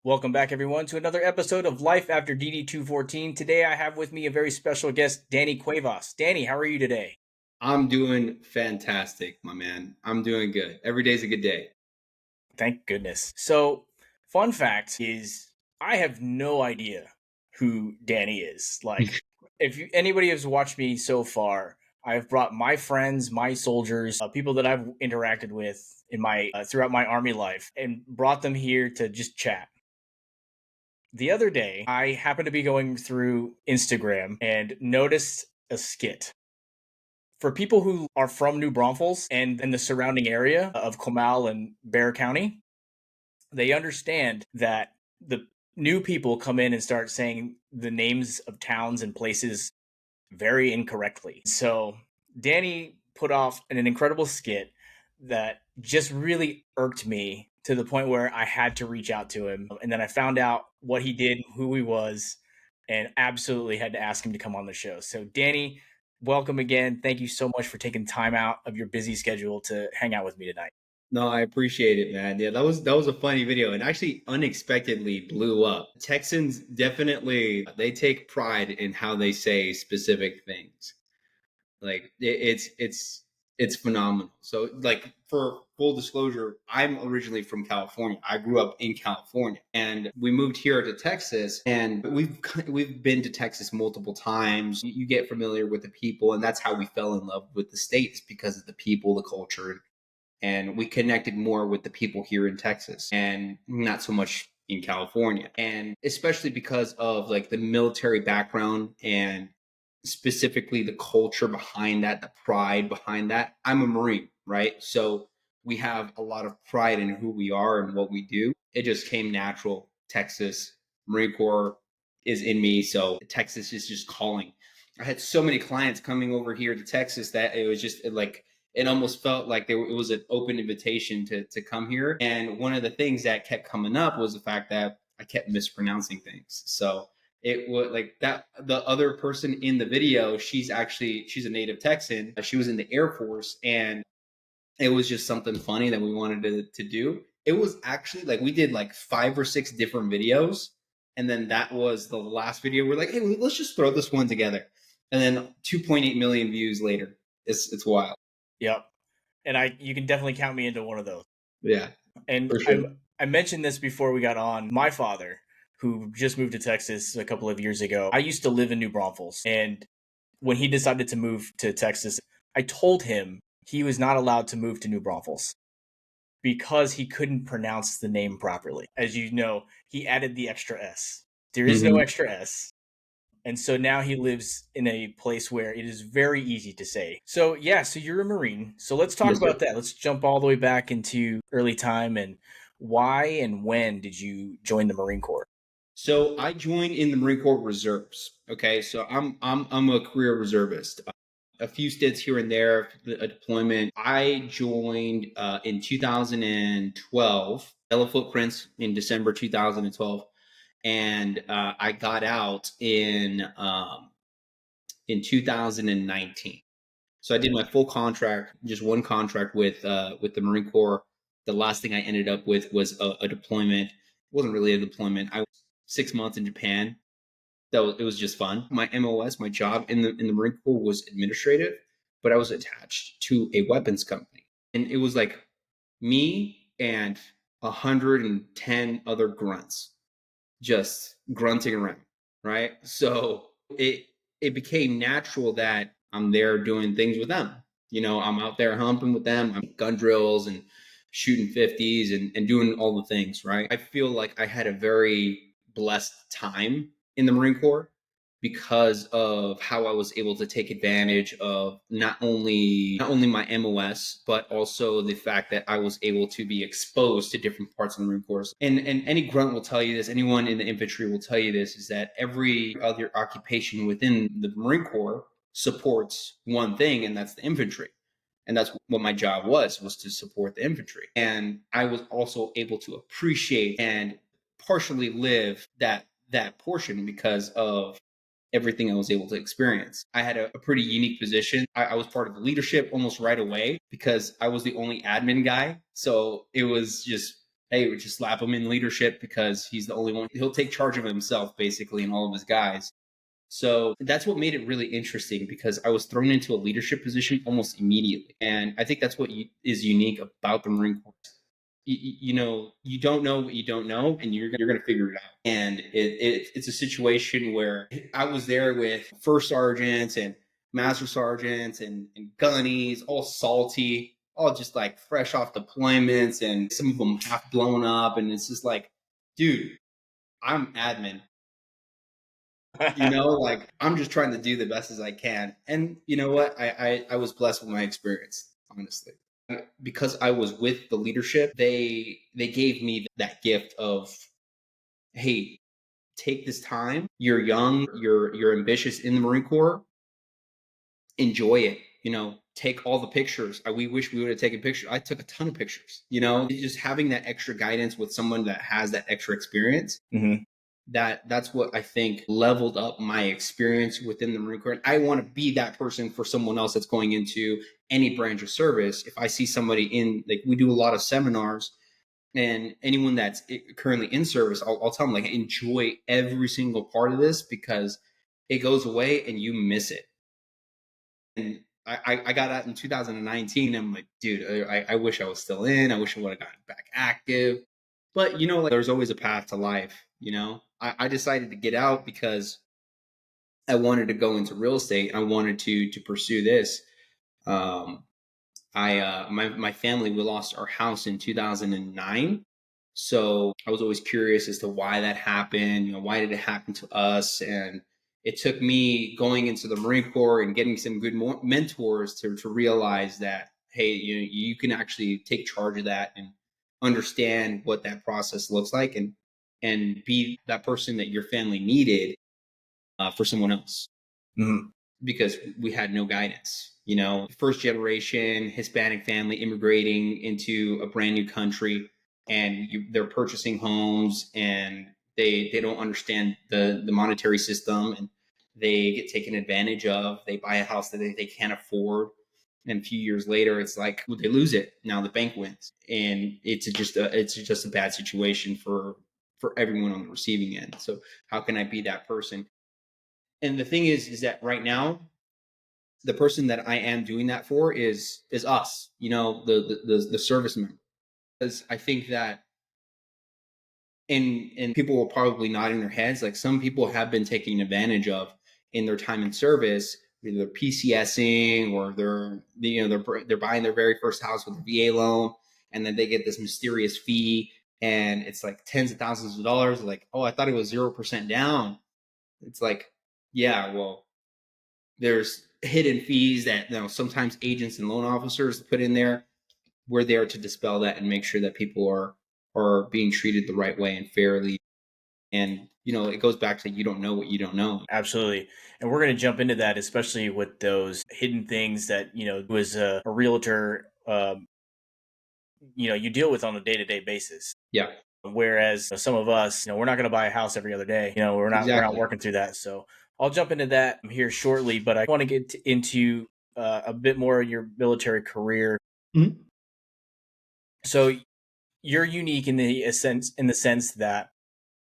Welcome back, everyone, to another episode of Life After DD214. Today, I have with me a very special guest, Danny Cuevas. Danny, how are you today? I'm doing fantastic, my man. I'm doing good. Every day's a good day. Thank goodness. So, fun fact is, I have no idea who Danny is. Like, if anybody has watched me so far, I've brought my friends, my soldiers, people that I've interacted with in my throughout my army life, and brought them here to just chat. The other day, I happened to be going through Instagram and noticed a skit. For people who are from New Braunfels and in the surrounding area of Comal and Bear County, they understand that the new people come in and start saying the names of towns and places very incorrectly. So Danny put off an incredible skit that just really irked me to the point where I had to reach out to him. And then I found out what he did, who he was, and absolutely had to ask him to come on the show. So, Danny, welcome again. Thank you so much for taking time out of your busy schedule to hang out with me tonight. No, I appreciate it, man. Yeah, that was a funny video and actually unexpectedly blew up. Texans definitely they take pride in how they say specific things. Like it's phenomenal. So like for full disclosure, I'm originally from California. I grew up in California and we moved here to Texas and we've been to Texas multiple times. You get familiar with the people and that's how we fell in love with the states because of the people, the culture, and we connected more with the people here in Texas and not so much in California. And especially because of like the military background and specifically the culture behind that, the pride behind that. I'm a Marine, right? So we have a lot of pride in who we are and what we do. It just came natural. Texas, Marine Corps is in me. So Texas is just calling. I had so many clients coming over here to Texas that it was just like it almost felt like it was an open invitation to come here. And one of the things that kept coming up was the fact that I kept mispronouncing things. So it was like that the other person in the video, she's a native Texan. She was in the Air Force and it was just something funny that we wanted to do. It was actually like we did like 5 or 6 different videos. And then that was the last video. We're like, hey, let's just throw this one together. And then 2.8 million views later. It's wild. Yep. And you can definitely count me into one of those. Yeah, And for sure. I mentioned this before we got on. My father, who just moved to Texas a couple of years ago, I used to live in New Braunfels. And when he decided to move to Texas, I told him he was not allowed to move to New Braunfels because he couldn't pronounce the name properly. As you know, he added the extra S. There is no Hmm. extra S. And so now he lives in a place where it is very easy to say. So, yeah, so you're a Marine. So let's talk Yes, sir. about that. Let's jump all the way back into early time and why and when did you join the Marine Corps? So I joined in the Marine Corps Reserves. Okay, so I'm a career reservist. A few stints here and there, a deployment. I joined in 2012, Yellow Footprints in December 2012, and I got out in 2019. So I did my full contract, just one contract with the Marine Corps. The last thing I ended up with was a deployment. It wasn't really a deployment. I was 6 months in Japan. It was just fun. My MOS, my job in the Marine Corps was administrative, but I was attached to a weapons company, and it was like me and 110 other grunts just grunting around, right? So it became natural that I'm there doing things with them. You know, I'm out there humping with them. I'm gun drills and shooting 50s and doing all the things, right? I feel like I had a very blessed time in the Marine Corps because of how I was able to take advantage of not only my MOS, but also the fact that I was able to be exposed to different parts of the Marine Corps. And any grunt will tell you this, anyone in the infantry will tell you this, is that every other occupation within the Marine Corps supports one thing, and that's the infantry. And that's what my job was to support the infantry. And I was also able to appreciate and partially live that portion because of everything I was able to experience. I had a pretty unique position. I was part of the leadership almost right away because I was the only admin guy. So it was just hey, we just slap him in leadership because he's the only one. He'll take charge of himself basically and all of his guys. So that's what made it really interesting because I was thrown into a leadership position almost immediately. And I think that's what is unique about the Marine Corps. You know, you don't know what you don't know, and you're going to figure it out. And it's a situation where I was there with first sergeants and master sergeants and gunnies, all salty, all just like fresh off deployments, and some of them half blown up. And it's just like, dude, I'm admin. You know, like I'm just trying to do the best as I can. And you know what? I was blessed with my experience, honestly. Because I was with the leadership, they gave me that gift of, hey, take this time. You're young, you're ambitious in the Marine Corps. Enjoy it. You know, take all the pictures. We wish we would have taken pictures. I took a ton of pictures. You know, just having that extra guidance with someone that has that extra experience, Mm-hmm. that's what I think leveled up my experience within the Marine Corps. I want to be that person for someone else that's going into any branch of service. If I see somebody in, like, we do a lot of seminars, and anyone that's currently in service, I'll tell them, like, enjoy every single part of this because it goes away and you miss it. And I got out in 2019. I'm like, dude, I wish I was still in. I wish I would have gotten back active. But, you know, like, there's always a path to life, you know? I decided to get out because I wanted to go into real estate. I wanted to pursue this. Um, my family, we lost our house in 2009. So I was always curious as to why that happened. You know, why did it happen to us? And it took me going into the Marine Corps and getting some good mentors to realize that, hey, you can actually take charge of that and understand what that process looks like, and be that person that your family needed for someone else, Mm-hmm. because we had no guidance. You know, first generation Hispanic family immigrating into a brand new country, and they're purchasing homes, and they don't understand the monetary system, and they get taken advantage of. They buy a house that they can't afford, and a few years later, it's like, well, they lose it. Now the bank wins, and it's just a bad situation for everyone on the receiving end. So how can I be that person? And the thing is that right now, the person that I am doing that for is us, you know, the service member. Because I think that, and people will probably nod in their heads, like, some people have been taken advantage of in their time in service, either they're PCSing, or they're buying their very first house with a VA loan, and then they get this mysterious fee, and it's like tens of thousands of dollars. Like, oh, I thought it was 0% down. It's like, yeah, well, there's hidden fees that, you know, sometimes agents and loan officers put in there. We're there to dispel that and make sure that people are being treated the right way and fairly. And, you know, it goes back to, you don't know what you don't know. Absolutely. And we're going to jump into that, especially with those hidden things that, was a realtor, you deal with on a day to day basis. Yeah, Whereas some of us, we're not going to buy a house every other day. We're not exactly. working through that. So I'll jump into that here shortly, but I want to get into a bit more of your military career. Mhm. So you're unique in the sense that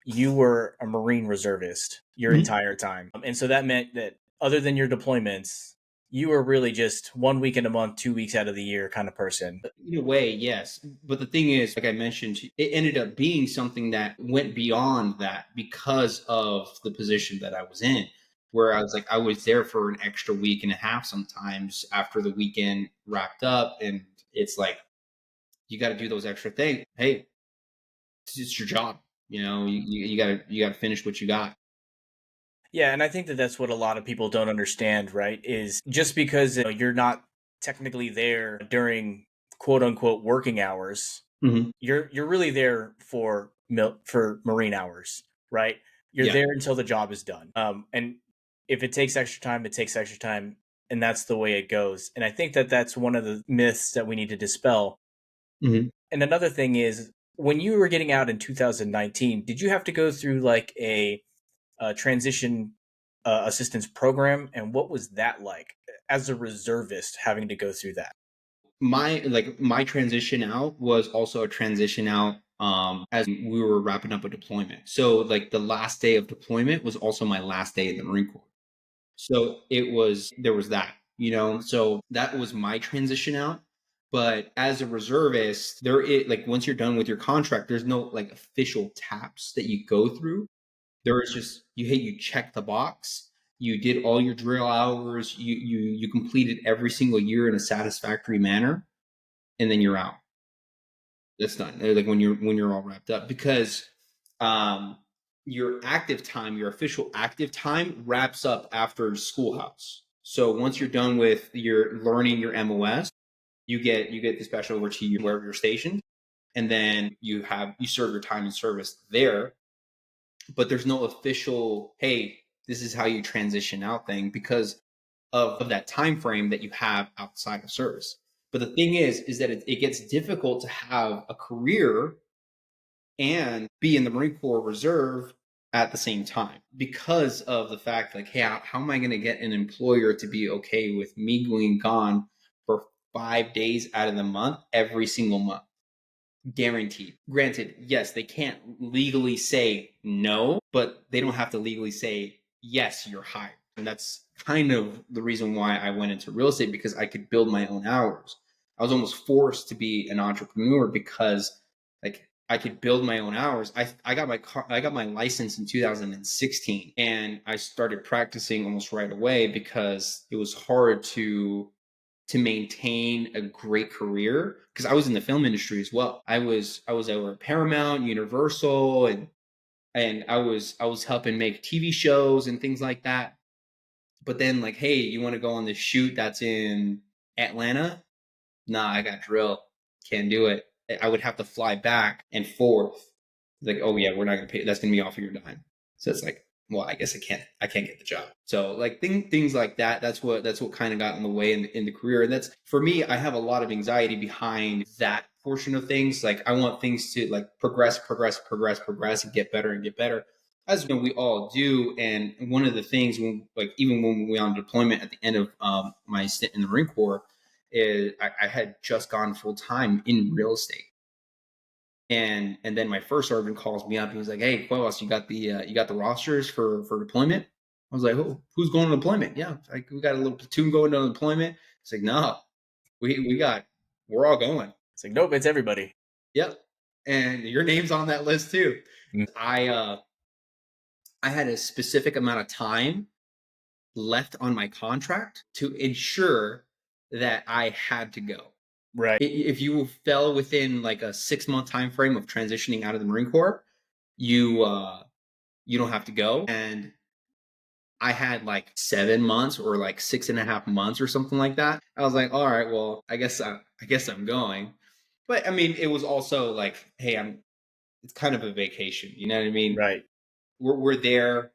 you were a Marine reservist your Mhm. entire time. And so that meant that other than your deployments, you were really just 1 week in a month, 2 weeks out of the year kind of person. In a way, yes. But the thing is, like I mentioned, it ended up being something that went beyond that because of the position that I was in, where I was like, I was there for an extra week and a half sometimes after the weekend wrapped up. And it's like, you got to do those extra things. Hey, it's your job. You know, you gotta finish what you got. Yeah, and I think that that's what a lot of people don't understand, right? Is just because you're not technically there during quote unquote working hours, Hmm. you're really there for Marine hours, right? You're Yeah. there until the job is done. And if it takes extra time, it takes extra time, and that's the way it goes. And I think that that's one of the myths that we need to dispel. Hmm. And another thing is, when you were getting out in 2019, did you have to go through like a transition assistance program? And what was that like as a reservist having to go through that? My transition out was also a transition out as we were wrapping up a deployment. So like the last day of deployment was also my last day in the Marine Corps. So there was that, so that was my transition out. But as a reservist, there is like once you're done with your contract, there's no like official taps that you go through. There is just you check the box. You did all your drill hours. You completed every single year in a satisfactory manner, and then you're out. That's done. Like when you're all wrapped up, because um, your active time, your official active time, wraps up after schoolhouse. So once you're done with your learning your MOS, you get dispatched over to wherever you're stationed, and then you serve your time in service there. But there's no official, hey, this is how you transition out thing, because of that time frame that you have outside of service. But the thing is that it gets difficult to have a career and be in the Marine Corps Reserve at the same time, because of the fact like, hey, how am I going to get an employer to be okay with me going gone for 5 days out of the month every single month? Guaranteed. Granted, yes, they can't legally say no, but they don't have to legally say, yes, you're hired. And that's kind of the reason why I went into real estate, because I could build my own hours. I was almost forced to be an entrepreneur because like I could build my own hours. I got my license in 2016, and I started practicing almost right away because it was hard to maintain a great career, because I was in the film industry as well. I was over at Paramount, Universal, and I was helping make TV shows and things like that. But then like, hey, you want to go on this shoot that's in Atlanta? Nah, I got drill. Can't do it. I would have to fly back and forth. Like, oh yeah, we're not gonna pay. That's gonna be off of your dime. So it's like, well, I guess I can't get the job. So like things like that. That's what kind of got in the way in the career. And that's, for me, I have a lot of anxiety behind that portion of things. Like I want things to like progress and get better and get better, as we all do. And one of the things, when like even when we were on deployment at the end of my stint in the Marine Corps, is I had just gone full time in real estate. And then my first sergeant calls me up. He was like, "Hey, Cuevas, you got the rosters for deployment?" I was like, "Oh, who's going on deployment?" Yeah, like we got a little platoon going on deployment. It's like, no, we're all going. It's like, nope, it's everybody. Yep, and your name's on that list too. Mm. I had a specific amount of time left on my contract to ensure that I had to go. Right. If you fell within like a 6 month time frame of transitioning out of the Marine Corps, you don't have to go. And I had like 7 months or like 6.5 months or something like that. I was like, all right, well, I guess I'm going. But I mean, it was also like, hey, it's kind of a vacation. You know what I mean? Right. We're there.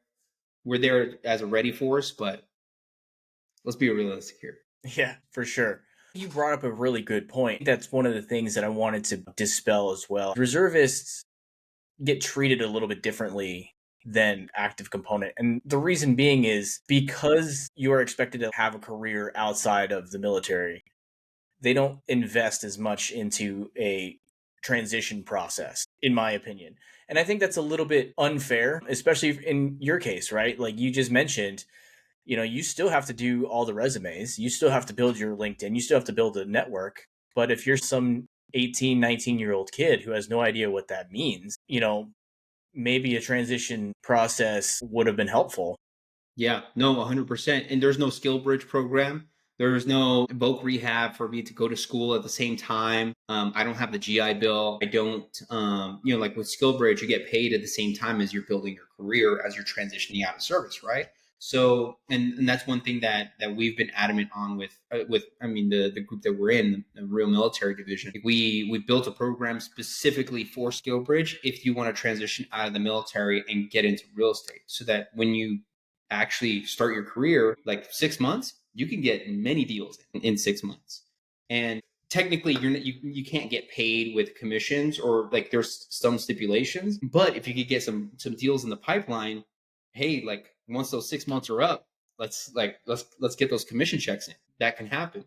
We're there as a ready force, but let's be realistic here. Yeah, for sure. You brought up a really good point. That's one of the things that I wanted to dispel as well. Reservists get treated a little bit differently than active component. And the reason being is because you are expected to have a career outside of the military, they don't invest as much into a transition process, in my opinion. And I think that's a little bit unfair, especially in your case, right? Like you just mentioned, you still have to do all the resumes, you still have to build your LinkedIn, you still have to build a network. But if you're some 18, 19-year-old kid who has no idea what that means, maybe a transition process would have been helpful. Yeah, no, 100%. And there's no skill bridge program. There's no voc rehab for me to go to school at the same time. I don't have the GI Bill. I don't, like with skill bridge, you get paid at the same time as you're building your career, as you're transitioning out of service, right? So, and that's one thing that we've been adamant on with I mean the group that we're in, the Real Military Division. We built a program specifically for skill bridge if you want to transition out of the military and get into real estate, so that when you actually start your career, like 6 months, you can get many deals in 6 months. And technically, you can't get paid with commissions, or like there's some stipulations. But if you could get some deals in the pipeline, hey, like once those 6 months are up, let's get those commission checks in. That can happen.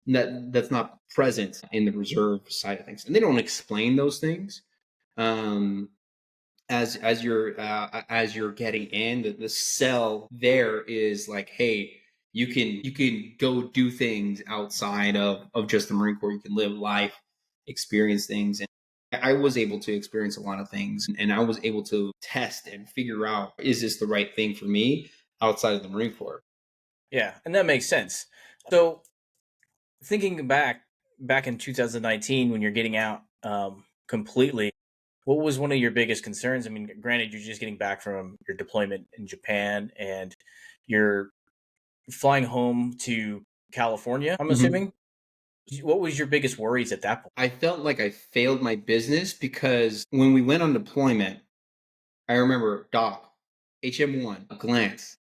That's not present in the reserve side of things, and they don't explain those things. Um, as you're getting in, the sell there is like, hey, you can go do things outside of just the Marine Corps. You can live life, experience things. And I was able to experience a lot of things, and I was able to test and figure out, is this the right thing for me outside of the Marine Corps? Yeah, and that makes sense. So thinking back in 2019 when you're getting out completely, what was one of your biggest concerns? I mean, granted, you're just getting back from your deployment in Japan and you're flying home to California, I'm Mhm. assuming. What was your biggest worries at that point? I felt like I failed my business because when we went on deployment, I remember Doc, HM1, a glance.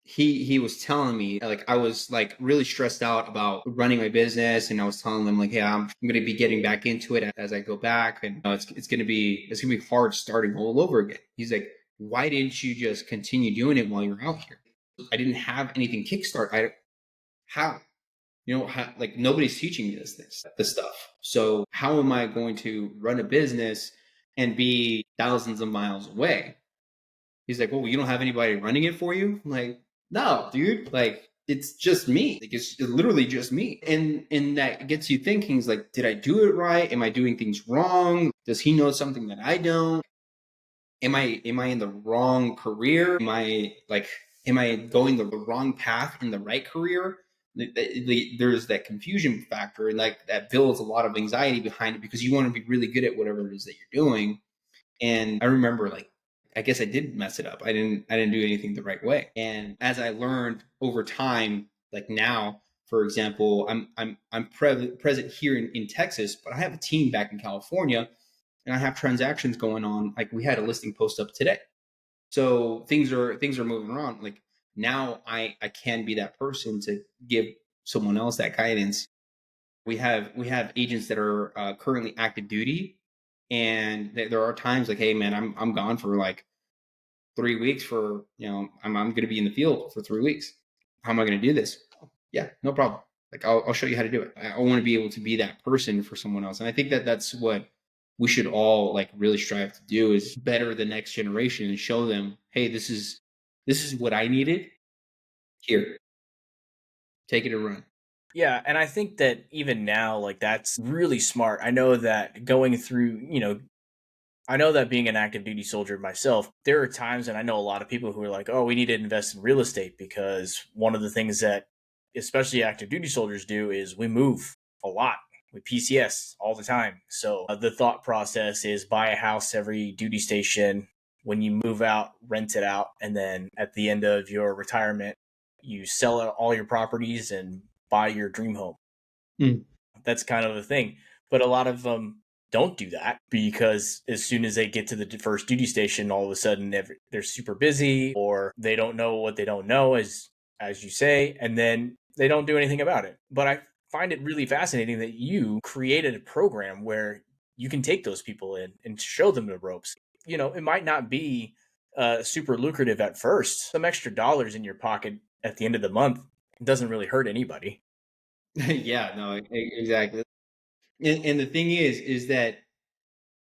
He was telling me, like, I was like really stressed out about running my business, and I was telling them like, yeah, I'm going to be getting back into it as I go back, and it's going to be hard starting all over again. He's like, why didn't you just continue doing it while you're out here? I didn't have anything kickstart. I how how, like, nobody's teaching me this stuff. So how am I going to run a business and be thousands of miles away? He's like, well, you don't have anybody running it for you? I'm like, no, dude. Like, it's just me. Like, it's literally just me. And that gets you thinking, is like, did I do it right? Am I doing things wrong? Does he know something that I don't? Am I in the wrong career? Am I going the wrong path in the right career? There's that confusion factor, and like that builds a lot of anxiety behind it because you want to be really good at whatever it is that you're doing. And I remember, like, I guess I did mess it up. I didn't do anything the right way. And as I learned over time, like now, for example, I'm present here in Texas, but I have a team back in California, and I have transactions going on. Like, we had a listing post up today. So things are moving around. Like, now I can be that person to give someone else that guidance. We have agents that are currently active duty, and there are times like, hey man, I'm gone for like 3 weeks, for I'm going to be in the field for 3 weeks. How am I going to do this? Yeah, no problem. Like, I'll show you how to do it. I want to be able to be that person for someone else, and I think that that's what we should all like really strive to do, is better the next generation and show them, hey, this is what I needed. Here, take it and run. Yeah, and I think that even now, like that's really smart. I know that going through, I know that being an active duty soldier myself, there are times, and I know a lot of people who are like, oh, we need to invest in real estate because one of the things that especially active duty soldiers do is we move a lot. We PCS all the time. So the thought process is buy a house every duty station. When you move out, rent it out. And then at the end of your retirement, you sell all your properties and buy your dream home. Mm. That's kind of the thing. But a lot of them don't do that because as soon as they get to the first duty station, all of a sudden they're super busy or they don't know what they don't know, as you say, and then they don't do anything about it. But I find it really fascinating that you created a program where you can take those people in and show them the ropes. It might not be super lucrative at first. Some extra dollars in your pocket at the end of the month doesn't really hurt anybody. Yeah, no, exactly. And the thing is that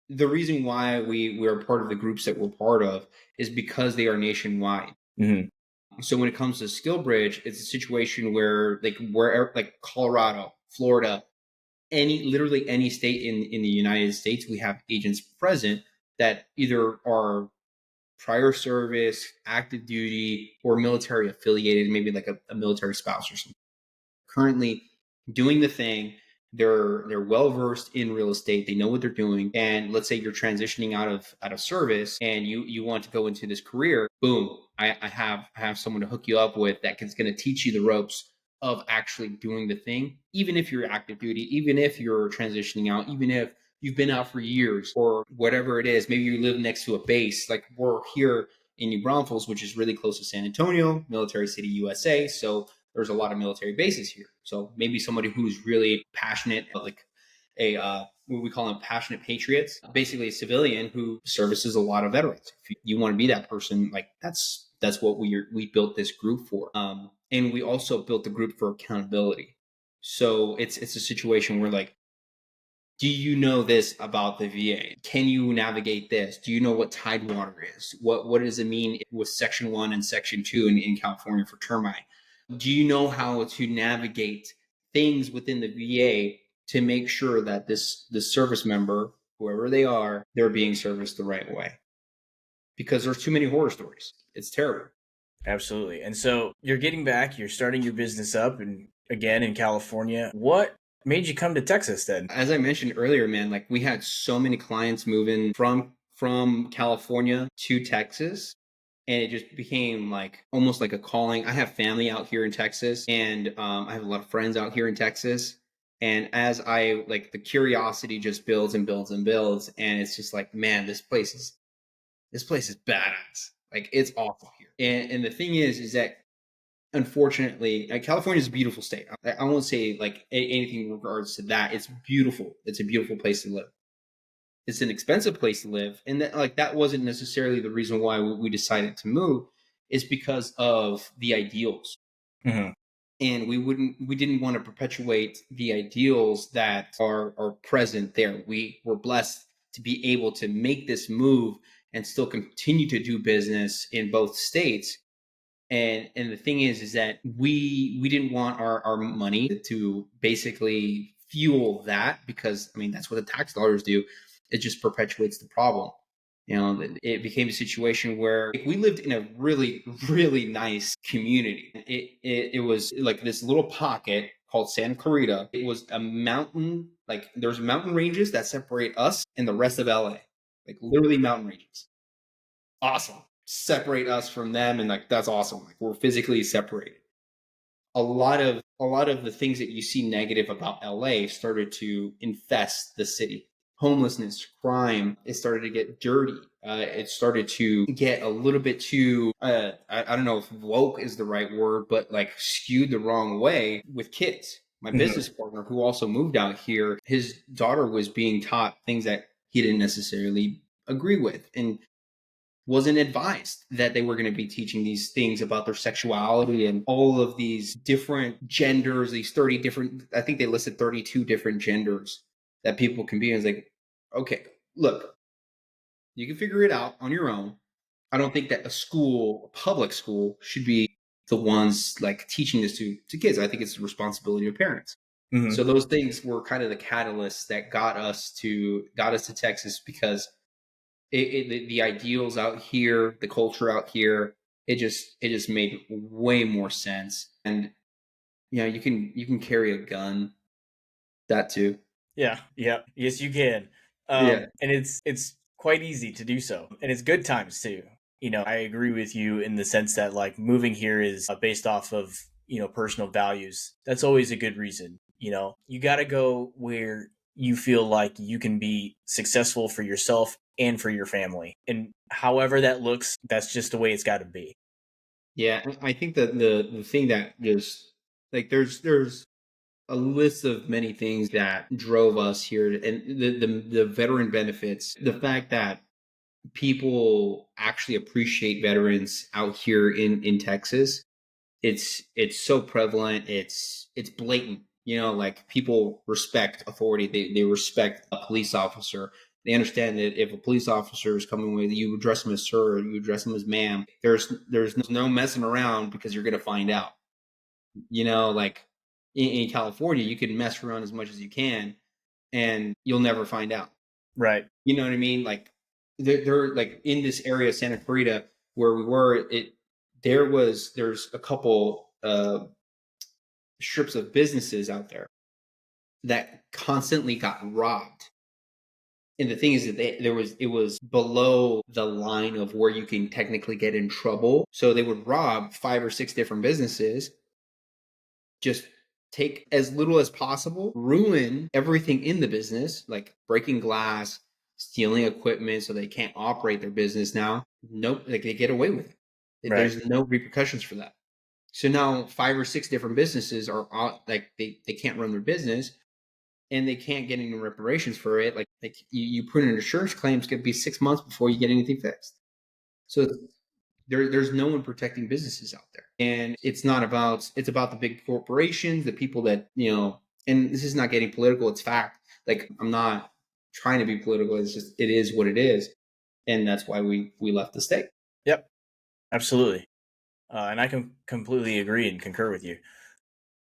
the reason why we're part of the groups that we're part of is because they are nationwide. Mhm. So when it comes to Skill Bridge, it's a situation where, like, wherever, like Colorado, Florida, literally any state in the United States, we have agents present that either are prior service, active duty, or military affiliated, maybe like a military spouse or something, currently doing the thing. They're well versed in real estate. They know what they're doing. And let's say you're transitioning out of service, and you want to go into this career. Boom! I have someone to hook you up with that is going to teach you the ropes of actually doing the thing. Even if you're active duty, even if you're transitioning out, even if you've been out for years or whatever it is. Maybe you live next to a base, like we're here in New Braunfels, which is really close to San Antonio, Military City, USA. So there's a lot of military bases here. So maybe somebody who's really passionate, like what we call them passionate patriots, basically a civilian who services a lot of veterans. If you want to be that person, like that's what we built this group for. And we also built the group for accountability. So it's a situation where, like, Do you know this about the VA? Can you navigate this? Do you know what tidewater is? What does it mean with Section 1 and Section 2 in California for termite? Do you know how to navigate things within the VA to make sure that this service member, whoever they are, they're being serviced the right way? Because there's too many horror stories. It's terrible. Absolutely. And so you're getting back, you're starting your business up and again in California. What made you come to Texas then? As I mentioned earlier, man, like we had so many clients moving from California to Texas, and it just became like almost like a calling. I have family out here in Texas, and I have a lot of friends out here in Texas. And as I like, the curiosity just builds and builds and builds, and it's just like, man, this place is badass. Like it's awesome here. And the thing is that unfortunately, California is a beautiful state. I won't say like anything in regards to that. It's beautiful. It's a beautiful place to live. It's an expensive place to live, and that wasn't necessarily the reason why we decided to move. Is because of the ideals, Hmm. and we didn't want to perpetuate the ideals that are present there. We were blessed to be able to make this move and still continue to do business in both states. And the thing is that we didn't want our money to basically fuel that, because I mean that's what the tax dollars do. It just perpetuates the problem. It became a situation where we lived in a really really nice community. It was like this little pocket called Santa Clarita. It was a mountain, like there's mountain ranges that separate us and the rest of LA, like literally mountain ranges. Awesome. Separate us from them, and like that's awesome. Like we're physically separated. A lot of the things that you see negative about LA started to infest the city. Homelessness, crime, it started to get dirty. It started to get a little bit too I don't know if woke is the right word, but like skewed the wrong way with kids. My Hmm. business partner, who also moved out here, his daughter was being taught things that he didn't necessarily agree with, and wasn't advised that they were going to be teaching these things about their sexuality and all of these different genders, these 30 different, I think they listed 32 different genders that people can be. And it's like, okay, look, you can figure it out on your own. I don't think that a school, a public school, should be the ones like teaching this to kids. I think it's the responsibility of parents. Hmm. So those things were kind of the catalysts that got us to Texas, because the ideals out here, the culture out here, it just made way more sense. And you can carry a gun, that too. Yeah, yeah, yes, you can. Yeah, And it's quite easy to do so, and it's good times too. I agree with you in the sense that like moving here is based off of personal values. That's always a good reason. You got to go where you feel like you can be successful for yourself and for your family, and however that looks, that's just the way it's got to be. yeah. I think that the thing that is like there's a list of many things that drove us here, and the veteran benefits, the fact that people actually appreciate veterans out here in Texas. It's so prevalent. It's blatant. Like people respect authority. They respect a police officer. They understand that if a police officer is coming with you, address him as sir, or you address him as ma'am. There's no messing around, because you're gonna find out. Like in California, you can mess around as much as you can, and you'll never find out. Right. You know what I mean? Like they're like in this area, Santa Clarita, where we were. There's a couple strips of businesses out there that constantly got robbed. And the thing is that it was below the line of where you can technically get in trouble. So they would rob five or six different businesses, just take as little as possible, ruin everything in the business, like breaking glass, stealing equipment so they can't operate their business now. Nope, like they get away with it. Right. There's no repercussions for that. So now five or six different businesses are like they can't run their business, and they can't get any reparations for it. Like you put in an insurance claim, it's going to be 6 months before you get anything fixed. So there's no one protecting businesses out there, and it's about the big corporations, the people that and this is not getting political, it's fact. Like, I'm not trying to be political. It's just, it is what it is. And that's why we left the state. Yep, absolutely. And I can completely agree and concur with you.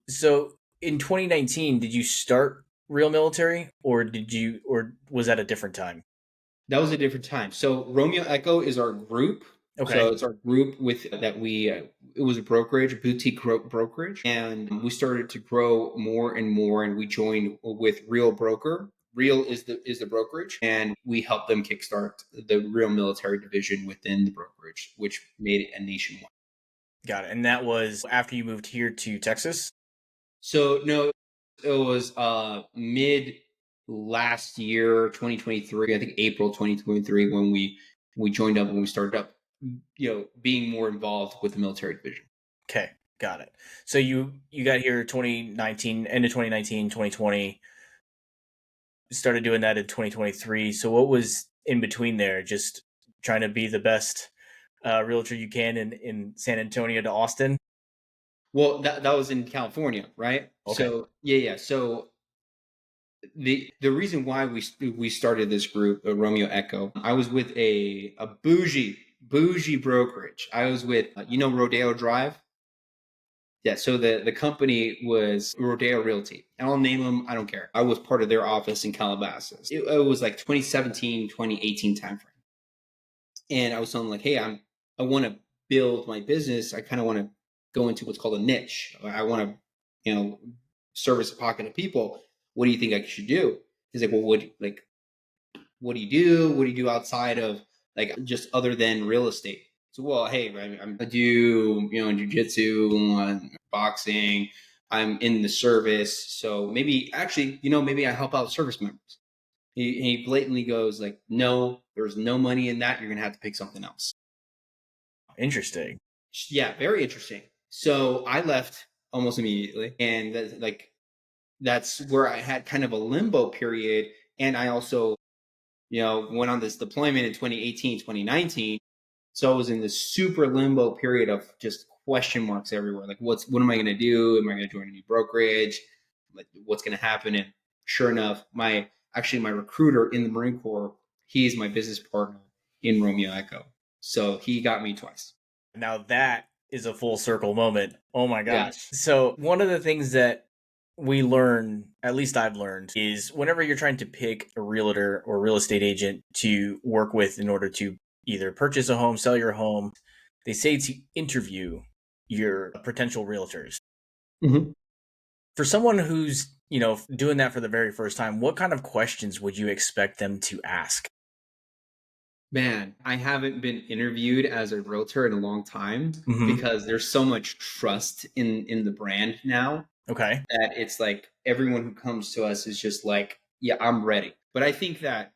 So in 2019, did you start Real Military, or was that a different time? That was a different time. So Romeo Echo is our group. So Okay, it's our group with that we. It was a brokerage, a boutique brokerage, and we started to grow more and more. And we joined with Real Broker. Real is the brokerage, and we helped them kickstart the Real Military division within the brokerage, which made it a nationwide. got it. And that was after you moved here to Texas. So no, it was mid last year, 2023. I think April 2023 when we joined up, when we started up, being more involved with the military division. Okay, got it. So you got here 2019, end of 2019, 2020. Started doing that in 2023. So what was in between there? Just trying to be the best realtor you can in San Antonio to Austin. Well, that was in California, right? Okay, So yeah. So the reason why we started this group, Romeo Echo, I was with a bougie brokerage. I was with Rodeo Drive. Yeah, so the company was Rodeo Realty. And I'll name them, I don't care. I was part of their office in Calabasas. It was like 2017, 2018 timeframe. And I was telling them like, hey, I want to build my business. I kind of want to go into what's called a niche. I want to, service a pocket of people. What do you think I should do? He's like, well, what do you do? What do you do outside of like just other than real estate? So, well, hey, I do, jujitsu, boxing. I'm in the service. So maybe actually, maybe I help out service members. He blatantly goes like, no, there's no money in that. You're going to have to pick something else. interesting. Yeah, very interesting. So I left almost immediately. And that's where I had kind of a limbo period. And I also went on this deployment in 2018, 2019. So I was in this super limbo period of just question marks everywhere. Like, what am I going to do? Am I going to join a new brokerage? Like, what's going to happen? And sure enough, my recruiter in the Marine Corps, he's my business partner in Romeo Echo. So he got me twice. Now that is a full circle moment. Oh my gosh. Yes. So one of the things that we learn, at least I've learned, is whenever you're trying to pick a realtor or real estate agent to work with in order to either purchase a home, sell your home, they say to interview your potential realtors. Mm-hmm. For someone who's, doing that for the very first time, what kind of questions would you expect them to ask? Man, I haven't been interviewed as a realtor in a long time Hmm. because there's so much trust in the brand now Okay. that it's like everyone who comes to us is just like, yeah, I'm ready. But I think that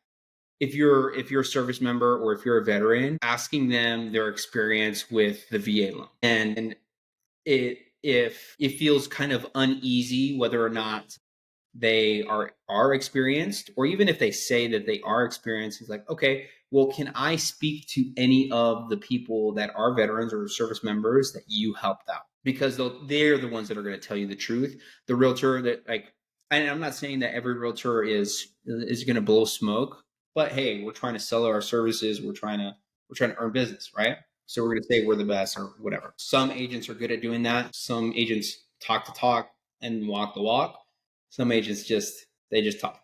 if you're a service member or if you're a veteran, asking them their experience with the VA loan, and if it feels kind of uneasy whether or not they are experienced, or even if they say that they are experienced, he's like, okay, well, can I speak to any of the people that are veterans or service members that you helped out? Because they're the ones that are going to tell you the truth. The realtor that like, and I'm not saying that every realtor is going to blow smoke, but hey, we're trying to sell our services. We're trying to earn business, right? So we're going to say we're the best or whatever. Some agents are good at doing that. Some agents talk the talk and walk the walk. Some agents just talk,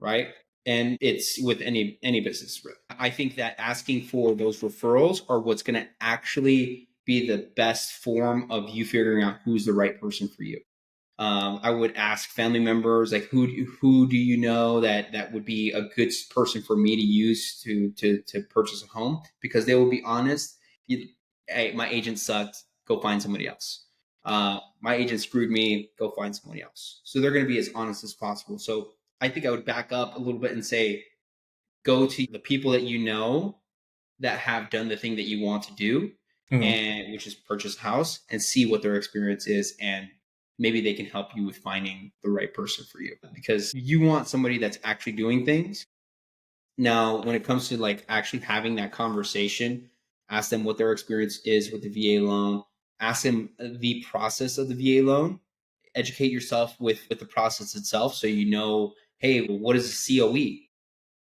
right? And it's with any business. I think that asking for those referrals are what's going to actually be the best form of you figuring out who's the right person for you. I would ask family members like who do you know that would be a good person for me to use to purchase a home, because they will be honest. Hey, my agent sucked. Go find somebody else. My agent screwed me. Go find somebody else. So they're going to be as honest as possible. So I think I would back up a little bit and say, go to the people that you know that have done the thing that you want to do, Hmm. and which is purchase a house, and see what their experience is, and maybe they can help you with finding the right person for you, because you want somebody that's actually doing things. Now when it comes to like actually having that conversation, ask them what their experience is with the VA loan, ask them the process of the VA loan, educate yourself with the process itself, so hey, what is a COE?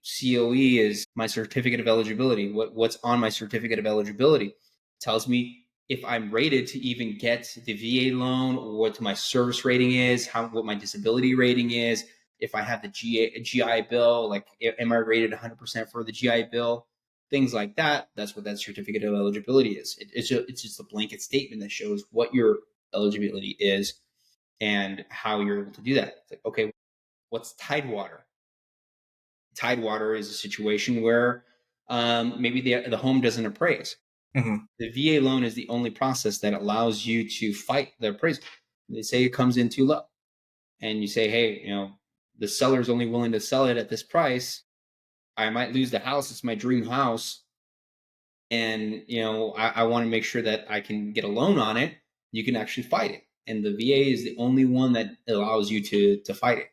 COE is my certificate of eligibility. What's on my certificate of eligibility? It tells me if I'm rated to even get the VA loan, or what my service rating is, what my disability rating is, if I have the GI Bill, like am I rated 100% for the GI Bill, things like that. That's what that certificate of eligibility is. It's just a blanket statement that shows what your eligibility is and how you're able to do that. It's like, okay, what's Tidewater? Tidewater is a situation where maybe the home doesn't appraise. Mm-hmm. The VA loan is the only process that allows you to fight the appraisal. They say it comes in too low, and you say, hey, the seller's only willing to sell it at this price. I might lose the house. It's my dream house. And, I want to make sure that I can get a loan on it. You can actually fight it. And the VA is the only one that allows you to fight it.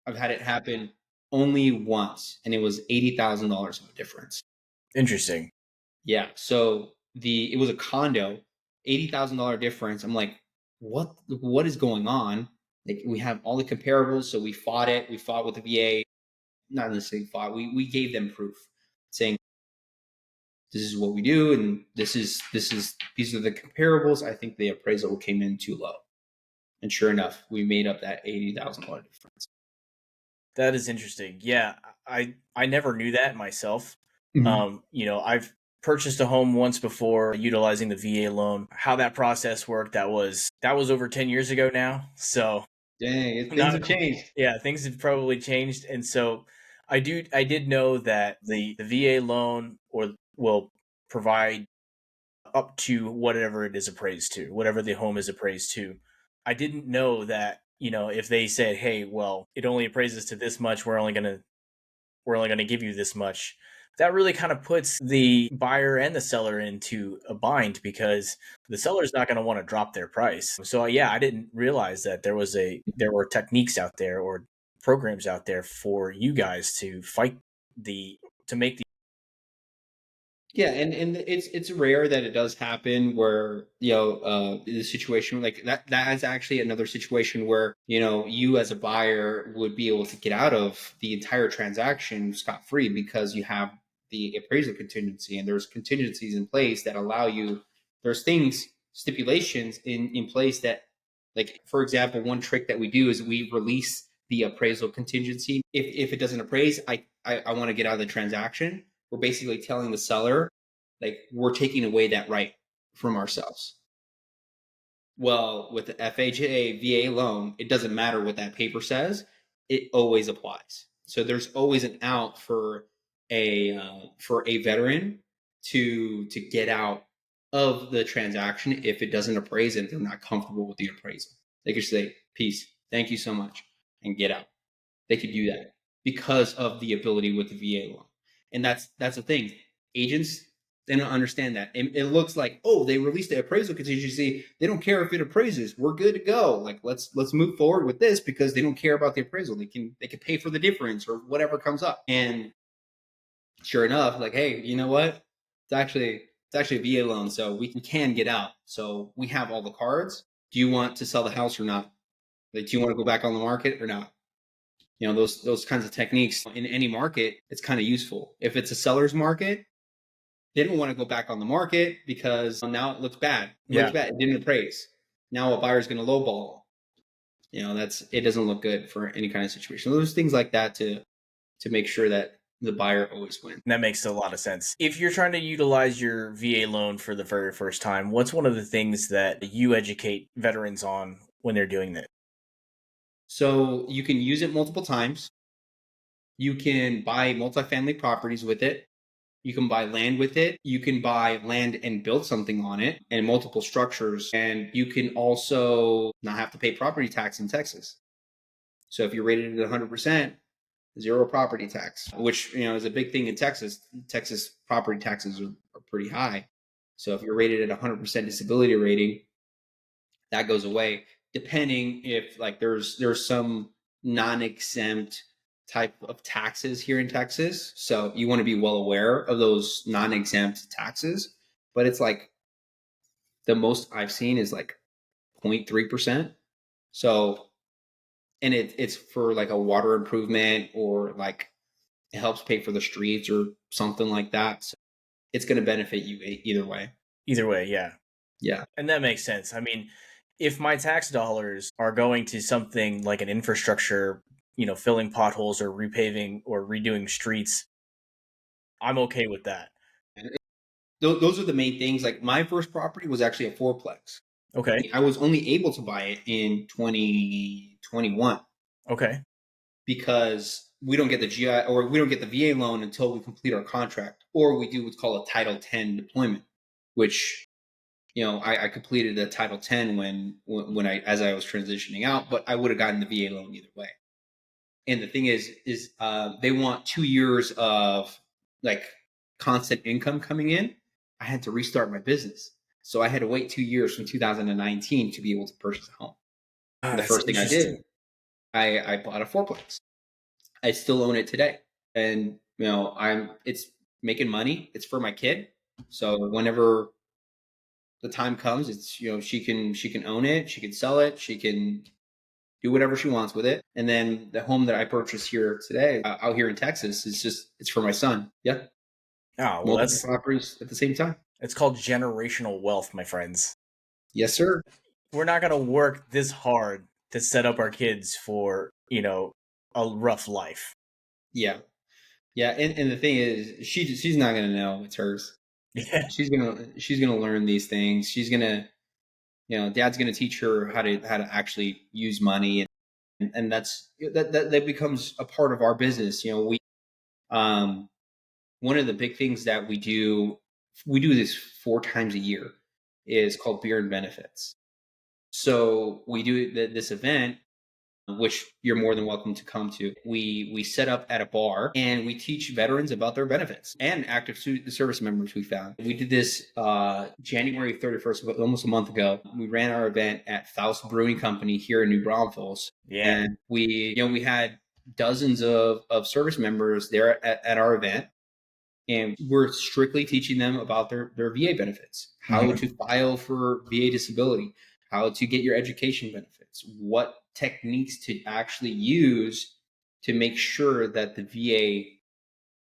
I've had it happen only once, and it was $80,000 of a difference. Interesting. Yeah. So it was a condo, $80,000 difference. I'm like, what is going on? Like, we have all the comparables, so we fought it. We fought with the VA, not necessarily fought. We gave them proof, saying this is what we do, and these are the comparables. I think the appraisal came in too low, and sure enough, we made up that $80,000 difference. That is interesting. Yeah, I never knew that myself. Mm-hmm. I've purchased a home once before utilizing the VA loan. How that process worked, that was over 10 years ago now. So, Dang, things not have changed. yeah, things have probably changed. And so I did know that the VA loan or will provide up to whatever it is appraised to, whatever the home is appraised to. I didn't know that, if they said, "Hey, well, it only appraises to this much, we're only going to give you this much." That really kind of puts the buyer and the seller into a bind because the seller's not going to want to drop their price. So yeah, I didn't realize that there were techniques out there or programs out there for you guys to fight the to make the Yeah, and it's rare that it does happen where the situation like that is actually another situation where you as a buyer would be able to get out of the entire transaction scot free because you have the appraisal contingency, and there's contingencies in place that allow you. There's things stipulations in place that, like, for example, one trick that we do is we release the appraisal contingency. If it doesn't appraise, I want to get out of the transaction. We're basically telling the seller, like, we're taking away that right from ourselves. Well, with the FHA VA loan, it doesn't matter what that paper says; it always applies. So there's always an out for a veteran to get out of the transaction if it doesn't appraise and they're not comfortable with the appraisal. They can say, "Peace, thank you so much," and get out. They could do that because of the ability with the VA loan. And that's the thing. Agents, they don't understand that. It looks like, oh, they released the appraisal contingency. They don't care if it appraises. We're good to go. Like, let's move forward with this because they don't care about the appraisal. They can pay for the difference or whatever comes up. And sure enough, like, hey, you know what? It's actually a VA loan, so we can get out. So we have all the cards. Do you want to sell the house or not? Like, do you want to go back on the market or not? Those kinds of techniques in any market, it's kind of useful. If it's a seller's market, they don't want to go back on the market because now it looks bad. It looks yeah. bad. It didn't appraise. Now a buyer's going to lowball. It doesn't look good for any kind of situation. There's things like that to make sure that the buyer always wins. That makes a lot of sense. If you're trying to utilize your VA loan for the very first time, what's one of the things that you educate veterans on when they're doing that? So you can use it multiple times. You can buy multifamily properties with it. You can buy land with it. You can buy land and build something on it and multiple structures. And you can also not have to pay property tax in Texas. So if you're rated at 100%, zero property tax, which is a big thing in Texas. Texas property taxes are pretty high. So if you're rated at 100% disability rating, that goes away. Depending if, like, there's some non-exempt type of taxes here in Texas, so you want to be well aware of those non-exempt taxes. But it's like the most I've seen is like 0.3%. So and it's for like a water improvement, or like it helps pay for the streets or something like that. So it's going to benefit you either way. Either way, yeah. Yeah. And that makes sense. I mean, if my tax dollars are going to something like an infrastructure, filling potholes or repaving or redoing streets, I'm okay with that. Those are the main things. Like my first property was actually a fourplex. Okay. I was only able to buy it in 2021 Okay. because we don't get the GI, or we don't get the VA loan until we complete our contract, or we do what's called a Title 10 deployment, which I completed a Title 10 when I as I was transitioning out, but I would have gotten the VA loan either way. And the thing is they want 2 years of like constant income coming in. I had to restart my business, so I had to wait 2 years from 2019 to be able to purchase a home. Ah, And the that's first thing I interesting. did, I bought a fourplex. I still own it today, and it's making money. It's for my kid, so whenever the time comes, it's she can own it, she can sell it, she can do whatever she wants with it. And then the home that I purchased here today, out here in Texas, it's for my son. Yeah, Oh, well, multiple properties at the same time. it's called generational wealth, my friends. Yes, sir. We're not going to work this hard to set up our kids for, a rough life. Yeah, yeah. And the thing is, she's not gonna know it's hers. Yeah. She's gonna learn these things. She's gonna, dad's gonna teach her how to actually use money, and that becomes a part of our business. We um one of the big things that we do this 4 times a year, is called beer and benefits. So we do this event, which you're more than welcome to come to. We set up at a bar and we teach veterans about their benefits and active service members. We found we did this January 31st, almost a month ago. We ran our event at Faust Brewing Company here in New Braunfels, Yeah. and we had dozens of service members there at our event, and we're strictly teaching them about their VA benefits, how to file for VA disability, how to get your education benefits, what techniques to actually use to make sure that the VA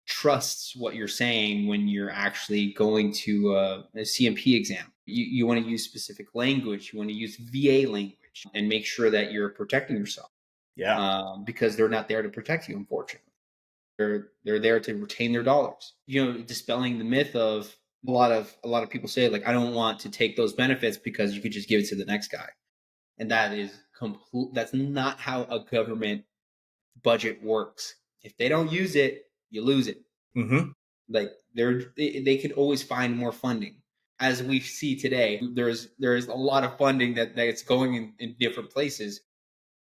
trusts what you're saying when you're actually going to a CMP exam. You want to use specific language, you want to use VA language, and make sure that you're protecting yourself, Yeah. because they're not there to protect you, unfortunately. They're there to retain their dollars. Dispelling the myth of a lot of people say, like, I don't want to take those benefits because you could just give it to the next guy. And that is complete. That's not how a government budget works. If they don't use it, you lose it. Mm-hmm. Like they could always find more funding. As we see today, there's a lot of funding that's going in different places.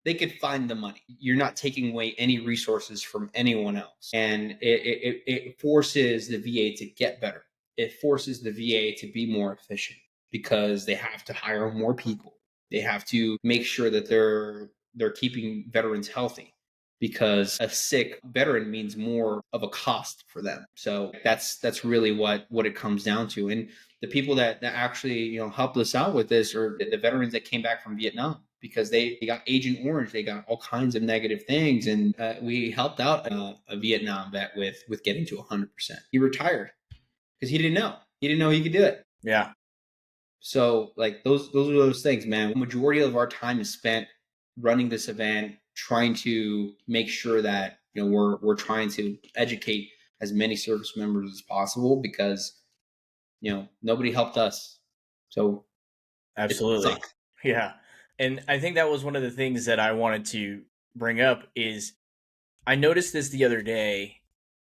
They could find the money. You're not taking away any resources from anyone else. And it forces the VA to get better. It forces the VA to be more efficient because they have to hire more people. They have to make sure that they're keeping veterans healthy, because a sick veteran means more of a cost for them. So that's really what it comes down to. And the people that actually helped us out with this are the veterans that came back from Vietnam, because they got Agent Orange, they got all kinds of negative things, and we helped out a Vietnam vet with getting to 100%. He retired because he didn't know he could do it. Yeah. So like those are those things, man. The majority of our time is spent running this event, trying to make sure that we're trying to educate as many service members as possible, because nobody helped us, so it Absolutely. sucks. Yeah. And I think that was one of the things that I wanted to bring up is I noticed this the other day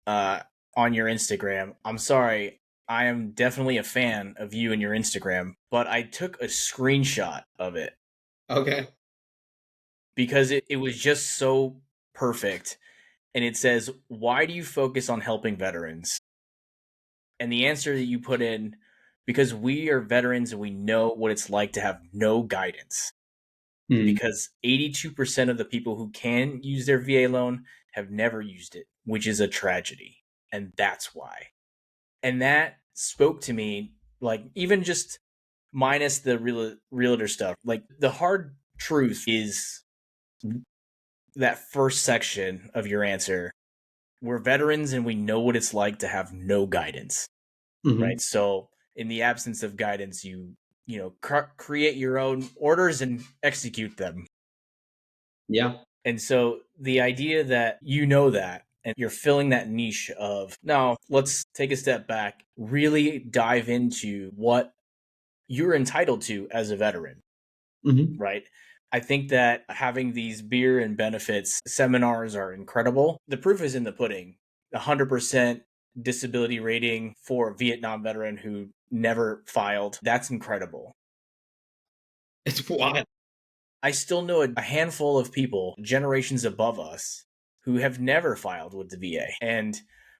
uh, on your Instagram. I'm sorry, I am definitely a fan of you and your Instagram, but I took a screenshot of it Okay. because it was just so perfect. And it says, "Why do you focus on helping veterans?" And the answer that you put in, because we are veterans and we know what it's like to have no guidance. Hmm. Because 82% of the people who can use their VA loan have never used it, which is a tragedy. And that's why. And that spoke to me, like, even just minus the realtor stuff, like, the hard truth is that first section of your answer, we're veterans and we know what it's like to have no guidance, right? Hmm. So in the absence of guidance, create your own orders and execute them. Yeah. And so the idea that you know that and you're filling that niche of, no, let's take a step back, really dive into what you're entitled to as a veteran, Hmm. right? I think that having these beer and benefits seminars are incredible. The proof is in the pudding. 100% disability rating for a Vietnam veteran who never filed. That's incredible. It's wild. I still know a handful of people, generations above us, who have never filed with the VA. And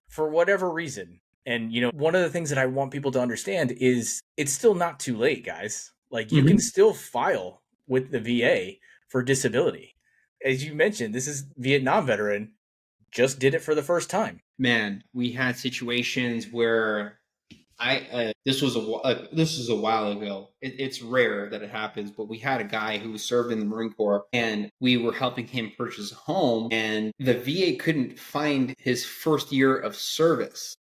for whatever reason, and one of the things that I want people to understand is it's still not too late, guys. Like you can Hmm. still file with the VA for disability. As you mentioned, this is Vietnam veteran just did it for the first time. Man, we had situations where I this was a while ago. It's rare that it happens, but we had a guy who served in the Marine Corps, and we were helping him purchase a home, and the VA couldn't find his first year of service.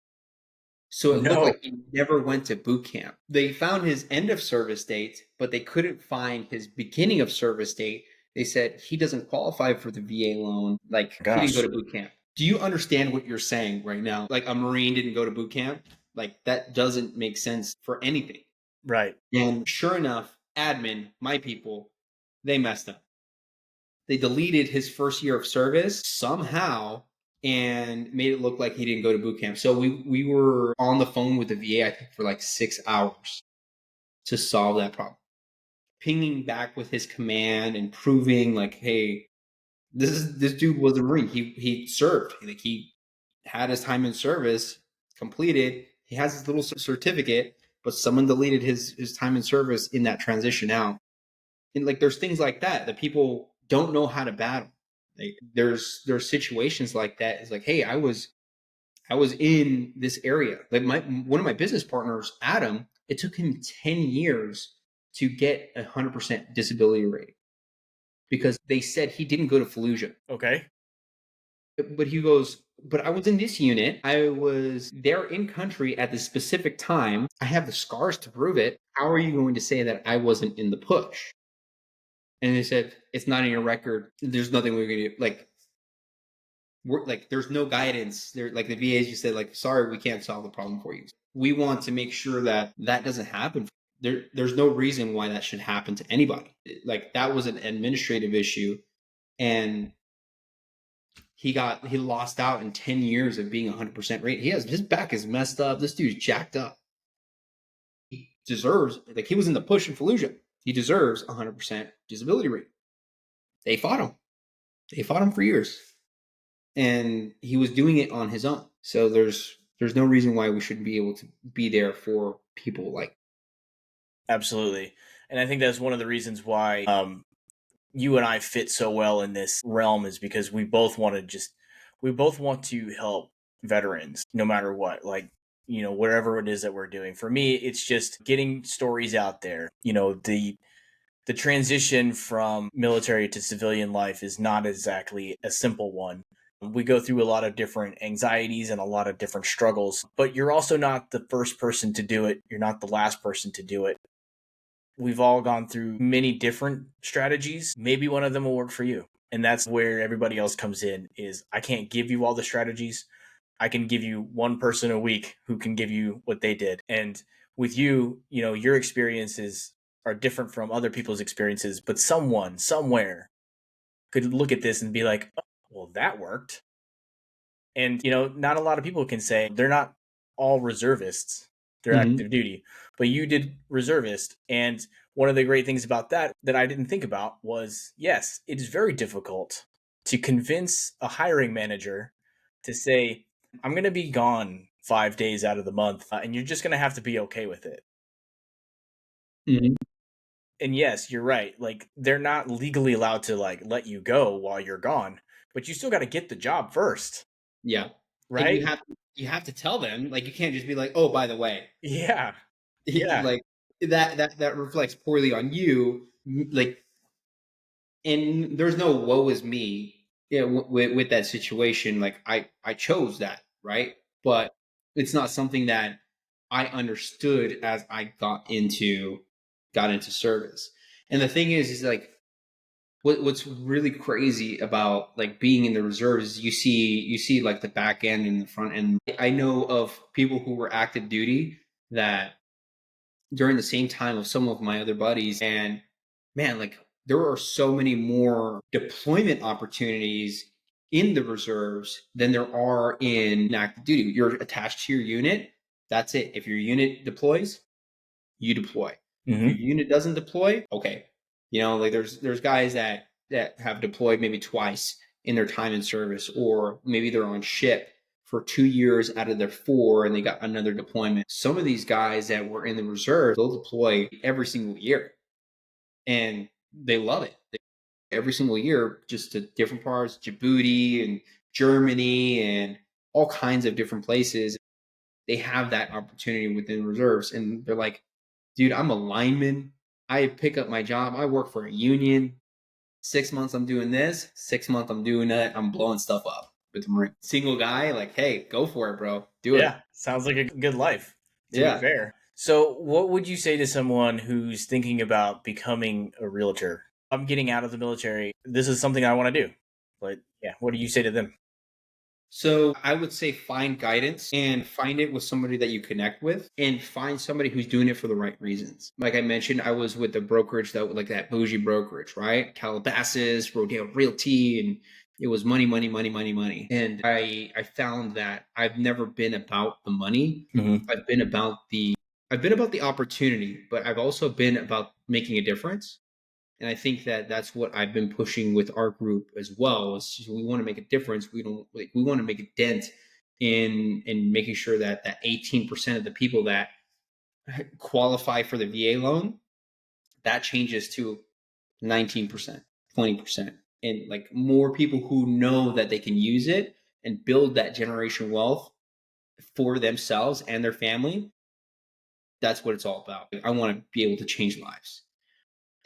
So it looked No. like he never went to boot camp. They found his end of service date, but they couldn't find his beginning of service date. They said he doesn't qualify for the VA loan. Like he didn't go Gosh. to boot camp. Do you understand what you're saying right now? Like a Marine didn't go to boot camp? Like that doesn't make sense for anything. Right. And sure enough, admin, my people, they messed up. They deleted his first year of service somehow and made it look like he didn't go to boot camp. So we were on the phone with the VA, I think, for like 6 hours to solve that problem. Pinging back with his command and proving like, hey, this dude was a Marine. He served. Like he had his time in service completed. He has his little certificate, but someone deleted his time in service in that transition out. And like there's things like that that people don't know how to battle. Like there's situations like that. It's like, hey, I was in this area. Like my one of my business partners, Adam, it took him 10 years to get 100% disability rating because they said he didn't go to Fallujah. Okay. But he goes, but I was in this unit. I was there in country at this specific time. I have the scars to prove it. How are you going to say that I wasn't in the push? And they said, it's not in your record. There's nothing we're going to do. Like, we're like, there's no guidance. There, like the VAs just said, like, sorry, we can't solve the problem for you. We want to make sure that that doesn't happen. There's no reason why that should happen to anybody. Like that was an administrative issue, and he lost out in 10 years of being 100% rate. He has his back is messed up. This dude's jacked up. He deserves like he was in the push in Fallujah. He deserves 100% disability rate. They fought him. They fought him for years, and he was doing it on his own. So there's no reason why we shouldn't be able to be there for people like. Absolutely. And I think that's one of the reasons why you and I fit so well in this realm is because we both want to help veterans no matter what. Like, whatever it is that we're doing. For me, it's just getting stories out there. The transition from military to civilian life is not exactly a simple one. We go through a lot of different anxieties and a lot of different struggles, but you're also not the first person to do it. You're not the last person to do it. We've all gone through many different strategies. Maybe one of them will work for you. And that's where everybody else comes in is I can't give you all the strategies. I can give you one person a week who can give you what they did. And with you, your experiences are different from other people's experiences, but someone somewhere could look at this and be like, oh, well, that worked. And, not a lot of people can say they're not all reservists, they're Mhm. active duty, but you did reservist. And one of the great things about that I didn't think about was yes, it is very difficult to convince a hiring manager to say, I'm going to be gone 5 days out of the month, and you're just going to have to be okay with it. Mhm. And yes, you're right. Like, they're not legally allowed to, like, let you go while you're gone, but you still got to get the job first, Yeah. And right? you have to tell them, like you can't just be like, "Oh, by the way." Yeah. Yeah. Like that reflects poorly on you. Like and there's no woe is me. yeah, with that situation, like I chose that, right? But it's not something that I understood as I got into service. And the thing is like what's really crazy about like being in the reserves is you see like the back end and the front end. I know of people who were active duty that during the same time of some of my other buddies, and man, like there are so many more deployment opportunities in the reserves than there are in active duty. You're attached to your unit. That's it. If your unit deploys, you deploy. If your Mm-hmm. unit doesn't deploy, okay. Like there's guys that have deployed maybe twice in their time in service, or maybe they're on ship for 2 years out of their four and they got another deployment. Some of these guys that were in the reserve, they'll deploy every single year and they love it. Every single year, just to different parts, Djibouti and Germany and all kinds of different places. They have that opportunity within reserves and they're like, dude, I'm a lineman. I pick up my job. I work for a union. 6 months I'm doing this. 6 months I'm doing that. I'm blowing stuff up with the Marine. Single guy, like, hey, go for it, bro. Do it. Yeah, sounds like a good life, to be Yeah. fair. So, what would you say to someone who's thinking about becoming a realtor? I'm getting out of the military. This is something I want to do. But yeah, what do you say to them? So I would say find guidance and find it with somebody that you connect with and find somebody who's doing it for the right reasons. Like I mentioned, I was with the brokerage that like that bougie brokerage, right? Calabasas, Rodeo Realty, and it was money, money, money, money, money. And I found that I've never been about the money. Mm-hmm. I've been about the opportunity, but I've also been about making a difference. And I think that that's what I've been pushing with our group as well. Is we want to make a difference. We don't like we want to make a dent in making sure that that 18% of the people that qualify for the VA loan that changes to 19%, 20%, and like more people who know that they can use it and build that generation wealth for themselves and their family. That's what it's all about. I want to be able to change lives.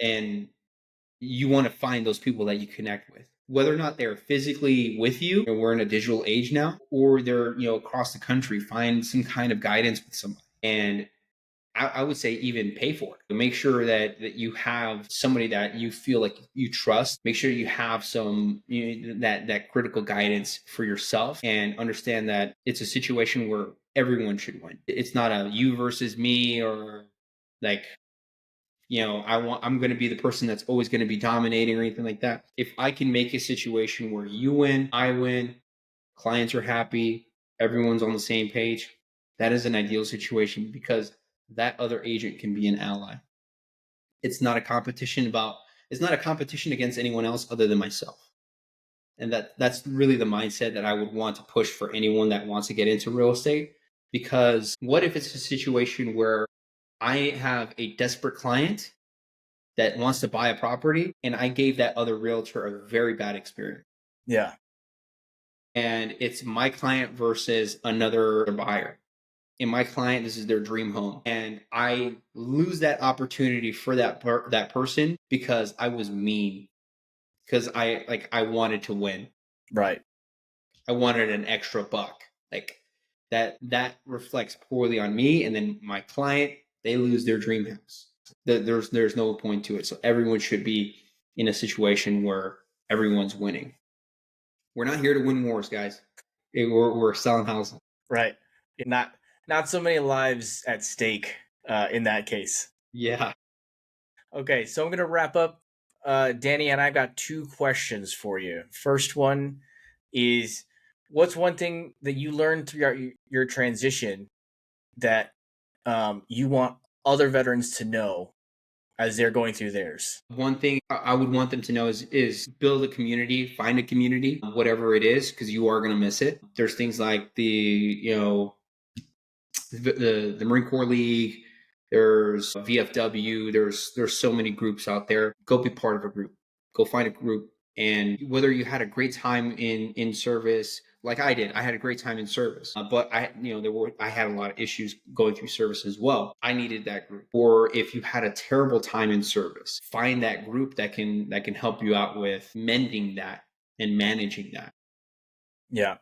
And you want to find those people that you connect with, whether or not they're physically with you, and we're in a digital age now, or they're across the country. Find some kind of guidance with somebody, and I would say even pay for it. Make sure that you have somebody that you feel like you trust. Make sure you have some that critical guidance for yourself, and understand that it's a situation where everyone should win. It's not a you versus me, or like I'm going to be the person that's always going to be dominating or anything like that. If I can make a situation where you win, I win, clients are happy, everyone's on the same page, that is an ideal situation because that other agent can be an ally. It's not a competition about it's not a competition against anyone else other than myself. And that's really the mindset that I would want to push for anyone that wants to get into real estate. Because what if it's a situation where I have a desperate client that wants to buy a property and I gave that other realtor a very bad experience? Yeah. And it's my client versus another buyer. And my client, this is their dream home. And I lose that opportunity for that person because I was mean. Because I wanted to win. Right. I wanted an extra buck. Like that reflects poorly on me. And then my client, they lose their dream house. There's no point to it. So everyone should be in a situation where everyone's winning. We're not here to win wars, guys. We're selling houses. Right. Not so many lives at stake in that case. Yeah. Okay, so I'm gonna wrap up. Danny and I got two questions for you. First one is, what's one thing that you learned throughout your transition that you want other veterans to know as they're going through theirs? One thing I would want them to know is build a community, find a community, whatever it is, because you are going to miss it. There's things like the Marine Corps League. There's VFW. There's so many groups out there. Go be part of a group. Go find a group, and whether you had a great time in service, like I did, I had a great time in service. But I had a lot of issues going through service as well. I needed that group. Or if you had a terrible time in service, find that group that can help you out with mending that and managing that. Yeah.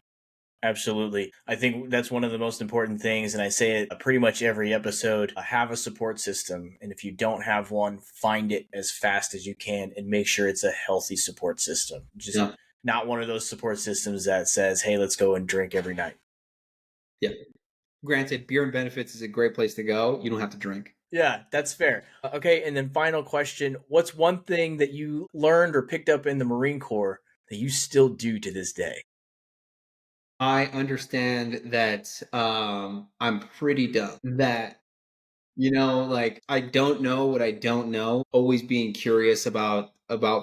Absolutely. I think that's one of the most important things. And I say it pretty much every episode. Have a support system. And if you don't have one, find it as fast as you can and make sure it's a healthy support system. Just Yeah. not one of those support systems that says, hey, let's go and drink every night. Yeah. Granted, beer and benefits is a great place to go. You don't have to drink. Yeah, that's fair. Okay. And then final question. What's one thing that you learned or picked up in the Marine Corps that you still do to this day? I understand that I'm pretty dumb. That, like, I don't know what I don't know. Always being curious about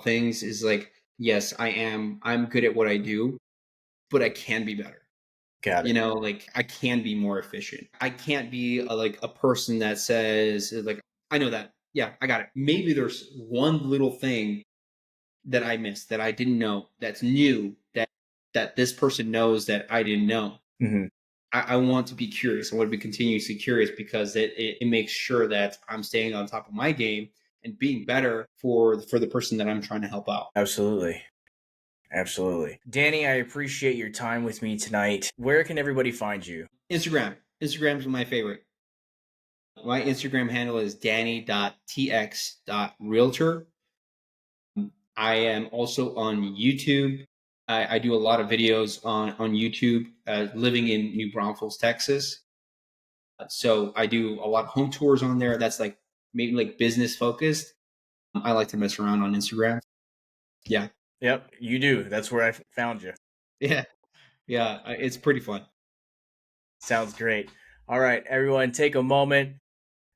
things is like, yes, I'm good at what I do, but I can be better. Got it. Like, I can be more efficient. I can't be like a person that says like, I know that. Yeah, I got it. Maybe there's one little thing that I missed, that I didn't know, that's new, that this person knows that I didn't know. Mm-hmm. I want to be curious. I want to be continuously curious because it makes sure that I'm staying on top of my game and being better for the person that I'm trying to help out. Absolutely. Absolutely. Danny, I appreciate your time with me tonight. Where can everybody find you? Instagram. Instagram's my favorite. My Instagram handle is danny.tx.realtor. I am also on YouTube. I do a lot of videos on YouTube, living in New Braunfels, Texas. So I do a lot of home tours on there. That's like maybe like business focused. I like to mess around on Instagram. Yeah. Yep, you do. That's where I found you. Yeah. Yeah. It's pretty fun. Sounds great. All right, everyone, take a moment.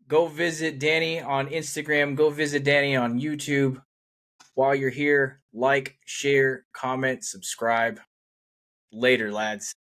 Go visit Danny on Instagram. Go visit Danny on YouTube. While you're here, like, share, comment, subscribe. Later, lads.